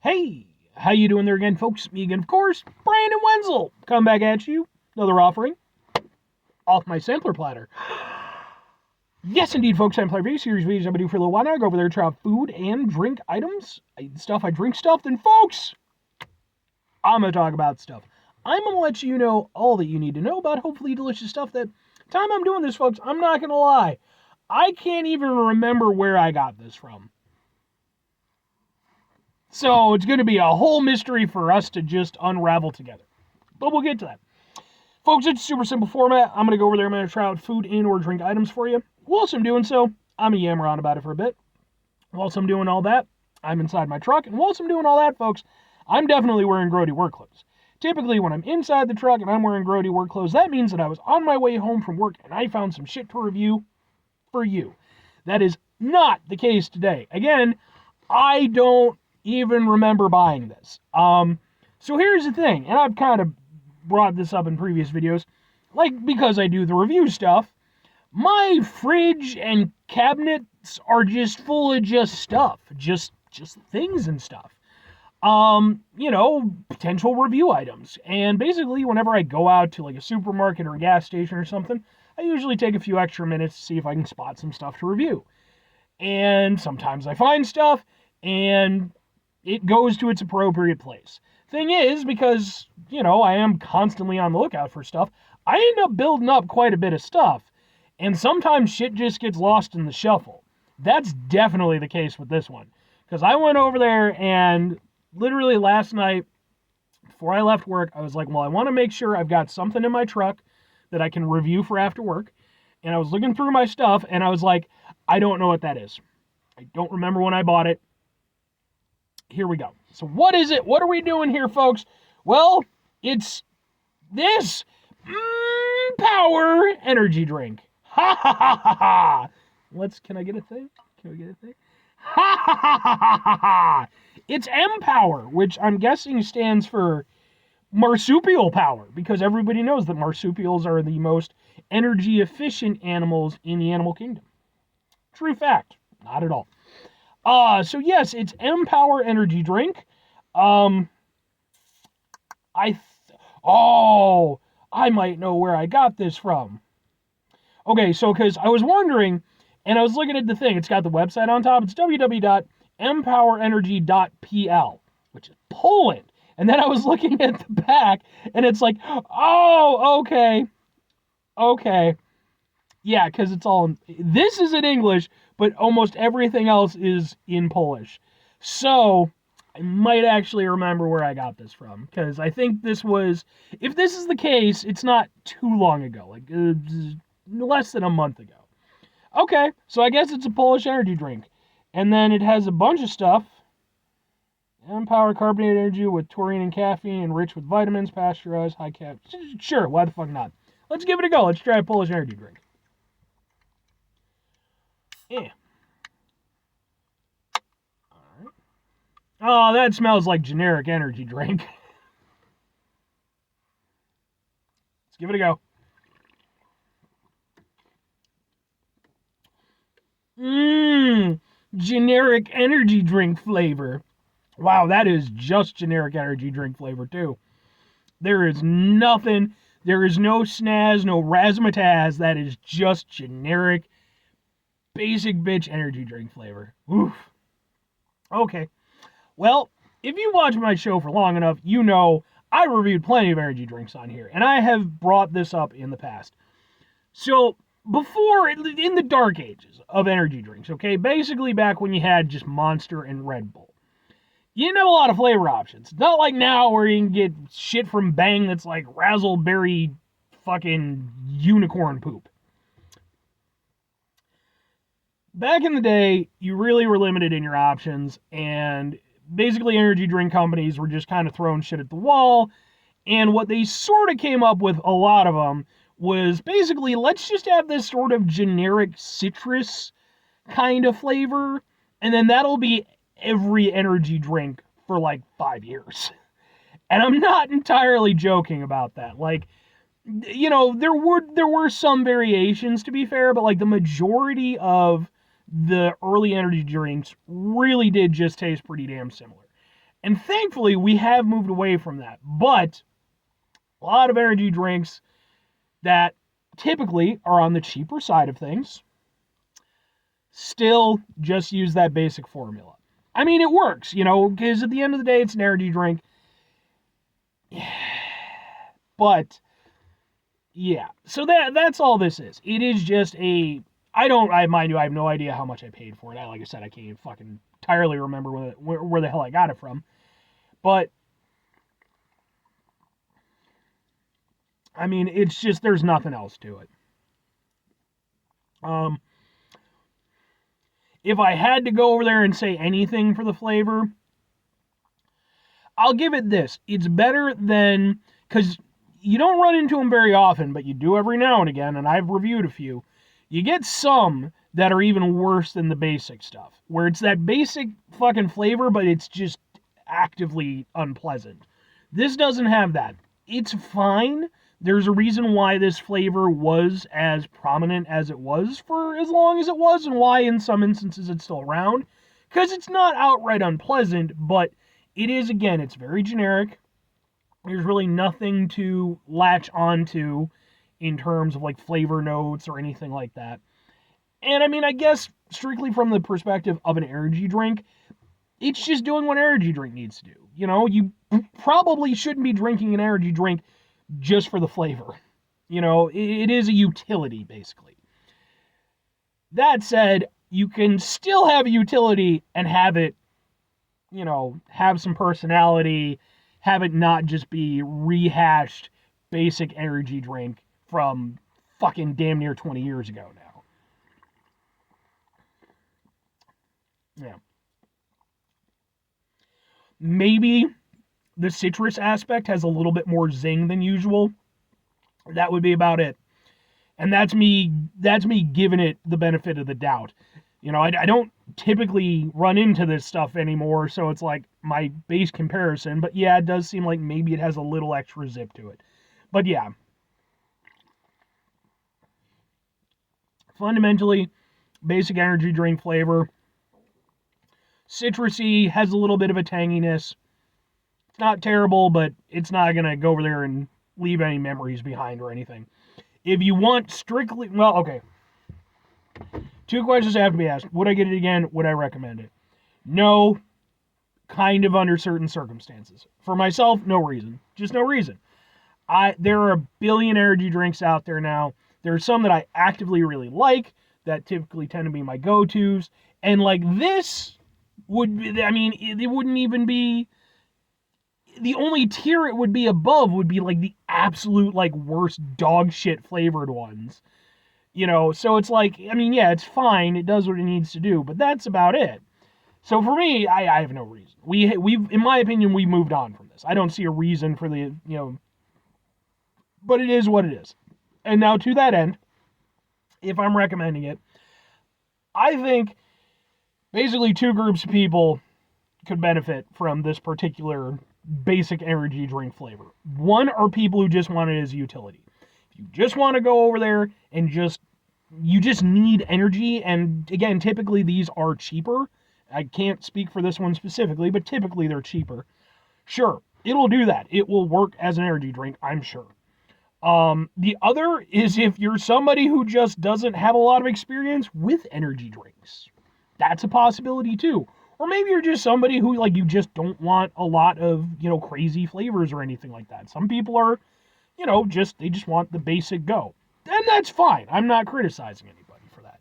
Hey, how you doing there again, folks? Me again, of course, Brandon Wenzel. Come back at you. Another offering off my sampler platter. Yes, indeed, folks. I'm playing series videos I'm going to do for a little while now. I go over there to try out food and drink items. I drink stuff. Then, folks, I'm going to talk about stuff. I'm going to let you know all that you need to know about hopefully delicious stuff. That time I'm doing this, folks, I'm not going to lie. I can't even remember where I got this from. So it's going to be a whole mystery for us to just unravel together. But we'll get to that. Folks, it's a super simple format. I'm going to go over there. I'm going to try out food and or drink items for you. Whilst I'm doing so, I'm going to yammer on about it for a bit. Whilst I'm doing all that, I'm inside my truck. And whilst I'm doing all that, folks, I'm definitely wearing grody work clothes. Typically, when I'm inside the truck and I'm wearing grody work clothes, that means that I was on my way home from work and I found some shit to review for you. That is not the case today. Again, I don't even remember buying this. So here's the thing, and I've kind of brought this up in previous videos, because I do the review stuff, my fridge and cabinets are just full of just stuff, just things and stuff. Potential review items. And basically, whenever I go out to a supermarket or a gas station or something, I usually take a few extra minutes to see if I can spot some stuff to review. And sometimes I find stuff, and it goes to its appropriate place. Thing is, because, I am constantly on the lookout for stuff, I end up building up quite a bit of stuff, and sometimes shit just gets lost in the shuffle. That's definitely the case with this one, because I went over there, and literally last night, before I left work, I was like, well, I want to make sure I've got something in my truck that I can review for after work, and I was looking through my stuff, and I was like, I don't know what that is. I don't remember when I bought it. Here we go. So what is it? What are we doing here, folks? Well, it's this MPOWER energy drink. Ha ha ha ha ha. Can I get a thing? Can we get a thing? Ha ha ha ha ha ha. It's MPOWER, which I'm guessing stands for marsupial power, because everybody knows that marsupials are the most energy efficient animals in the animal kingdom. True fact. Not at all. So yes, it's MPOWER energy drink. I might know where I got this from. Okay, so because I was wondering, and I was looking at the thing, it's got the website on top. It's www.mpowerenergy.pl, which is Poland. And then I was looking at the back, and it's like, oh, okay. Yeah, because it's all this is in English, but almost everything else is in Polish. So I might actually remember where I got this from, because I think this was, if this is the case, it's not too long ago, less than a month ago. Okay, so I guess it's a Polish energy drink. And then it has a bunch of stuff. MPOWER carbonated energy with taurine and caffeine, enriched with vitamins, pasteurized, high cap. Sure, why the fuck not? Let's give it a go. Let's try a Polish energy drink. Yeah. Alright. Oh, that smells like generic energy drink. Let's give it a go. Generic energy drink flavor. Wow, that is just generic energy drink flavor, too. There is nothing, there is no snazz, no razzmatazz. That is just generic, basic bitch energy drink flavor. Oof. Okay. Well, if you watch my show for long enough, you know I reviewed plenty of energy drinks on here, and I have brought this up in the past. So, before, in the dark ages of energy drinks, okay, basically back when you had just Monster and Red Bull, you didn't have a lot of flavor options. Not like now where you can get shit from Bang that's like razzleberry fucking unicorn poop. Back in the day, you really were limited in your options, and basically energy drink companies were just kind of throwing shit at the wall, and what they sort of came up with, a lot of them, was basically, let's just have this sort of generic citrus kind of flavor, and then that'll be every energy drink for 5 years. And I'm not entirely joking about that. There were some variations, to be fair, but the majority of the early energy drinks really did just taste pretty damn similar. And thankfully, we have moved away from that. But a lot of energy drinks that typically are on the cheaper side of things still just use that basic formula. I mean, it works, because at the end of the day, it's an energy drink. But yeah, so that's all this is. It is just mind you, I have no idea how much I paid for it. Like I said, I can't even fucking entirely remember where the hell I got it from. But I mean, it's just, there's nothing else to it. If I had to go over there and say anything for the flavor, I'll give it this. It's better than, because you don't run into them very often, but you do every now and again, and I've reviewed a few. You get some that are even worse than the basic stuff, where it's that basic fucking flavor, but it's just actively unpleasant. This doesn't have that. It's fine. There's a reason why this flavor was as prominent as it was for as long as it was, and why in some instances it's still around. Because it's not outright unpleasant, but it is, again, it's very generic. There's really nothing to latch onto in terms of like flavor notes or anything like that. And I mean, I guess strictly from the perspective of an energy drink, it's just doing what an energy drink needs to do. You probably shouldn't be drinking an energy drink just for the flavor. It is a utility, basically. That said, you can still have a utility and have it, have some personality, have it not just be rehashed basic energy drink from fucking damn near 20 years ago now. Yeah. Maybe the citrus aspect has a little bit more zing than usual. That would be about it. And that's me giving it the benefit of the doubt. I don't typically run into this stuff anymore, so it's like my base comparison. But yeah, it does seem like maybe it has a little extra zip to it. But yeah. Fundamentally, basic energy drink flavor. Citrusy, has a little bit of a tanginess. It's not terrible, but it's not going to go over there and leave any memories behind or anything. If you want strictly, well, okay. 2 questions have to be asked. Would I get it again? Would I recommend it? No, kind of under certain circumstances. For myself, no reason. Just no reason. There are a billion energy drinks out there now. There are some that I actively really like that typically tend to be my go-tos. And like this would be, I mean, it wouldn't even be, the only tier it would be above would be like the absolute like worst dog shit flavored ones. So it's like, I mean, yeah, it's fine. It does what it needs to do, but that's about it. So for me, I have no reason. We've, in my opinion, we moved on from this. I don't see a reason for the, but it is what it is. And now to that end, if I'm recommending it, I think basically 2 groups of people could benefit from this particular basic energy drink flavor. One are people who just want it as a utility. If you just want to go over there and you just need energy, and again, typically these are cheaper. I can't speak for this one specifically, but typically they're cheaper. Sure, it'll do that. It will work as an energy drink, I'm sure. The other is if you're somebody who just doesn't have a lot of experience with energy drinks. That's a possibility too. Or maybe you're just somebody who, like, you just don't want a lot of, crazy flavors or anything like that. Some people are, they just want the basic go. And that's fine. I'm not criticizing anybody for that.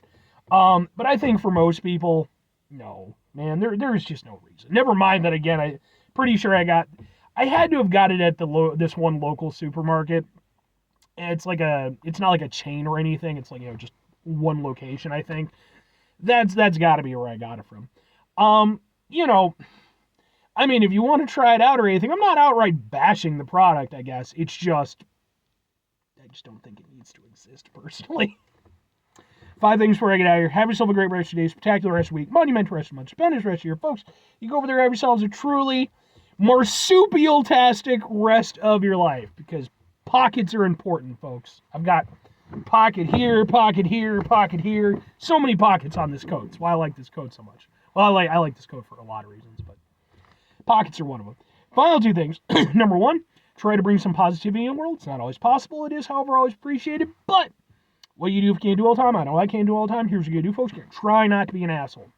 But I think for most people, no, man, there's just no reason. Never mind that, again, I'm pretty sure I had to have got it at this one local supermarket. It's not like a chain or anything. It's like, just one location, I think. That's got to be where I got it from. I mean, if you want to try it out or anything, I'm not outright bashing the product, I guess. It's just, I just don't think it needs to exist, personally. 5 things before I get out of here. Have yourself a great rest of your day, spectacular rest of the week, monumental rest of the month, stupendous rest of your folks. You go over there, have yourselves a truly marsupial-tastic rest of your life, because pockets are important, folks. I've got pocket here, pocket here, pocket here. So many pockets on this coat. That's why I like this coat so much. Well, I like this coat for a lot of reasons, but Pockets are one of them. Final two things. Number one, try to bring some positivity in the world. It's not always possible. It is, however, always appreciated. But what you do if you can't do all the time, I know I can't do all the time. Here's what you do, folks. You're gonna try not to be an asshole.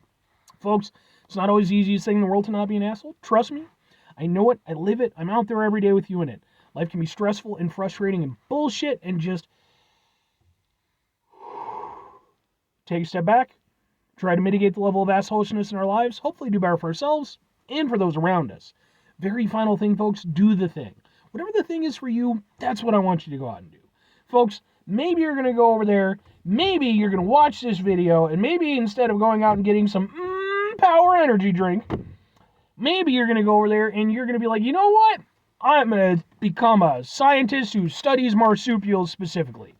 Folks, it's not always the easiest thing in the world to not be an asshole. Trust me. I know it. I live it. I'm out there every day with you in it. Life can be stressful and frustrating and bullshit, and just take a step back. Try to mitigate the level of assholishness in our lives. Hopefully do better for ourselves and for those around us. Very final thing, folks. Do the thing. Whatever the thing is for you, that's what I want you to go out and do. Folks, maybe you're going to go over there. Maybe you're going to watch this video, and maybe instead of going out and getting some Power energy drink, maybe you're going to go over there and you're going to be like, you know what? I'm going to become a scientist who studies marsupials specifically.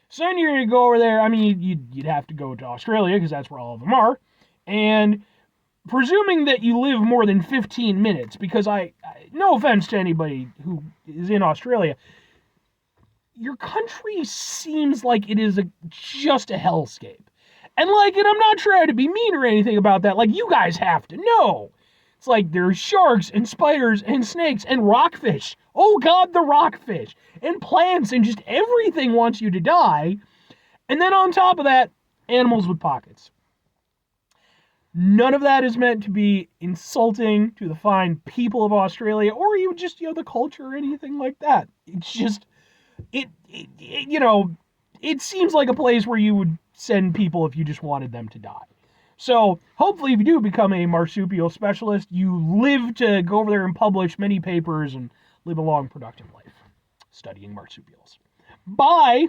So then you're going to go over there. I mean, you'd have to go to Australia because that's where all of them are. And presuming that you live more than 15 minutes, because no offense to anybody who is in Australia, your country seems like it is just a hellscape. And and I'm not trying to be mean or anything about that. You guys have to know. It's like there's sharks and spiders and snakes and rockfish. Oh God, the rockfish. And plants and just everything wants you to die. And then on top of that, animals with pockets. None of that is meant to be insulting to the fine people of Australia or even just, the culture or anything like that. It's just, it seems like a place where you would send people if you just wanted them to die. So hopefully if you do become a marsupial specialist, you live to go over there and publish many papers and live a long, productive life studying marsupials. Bye!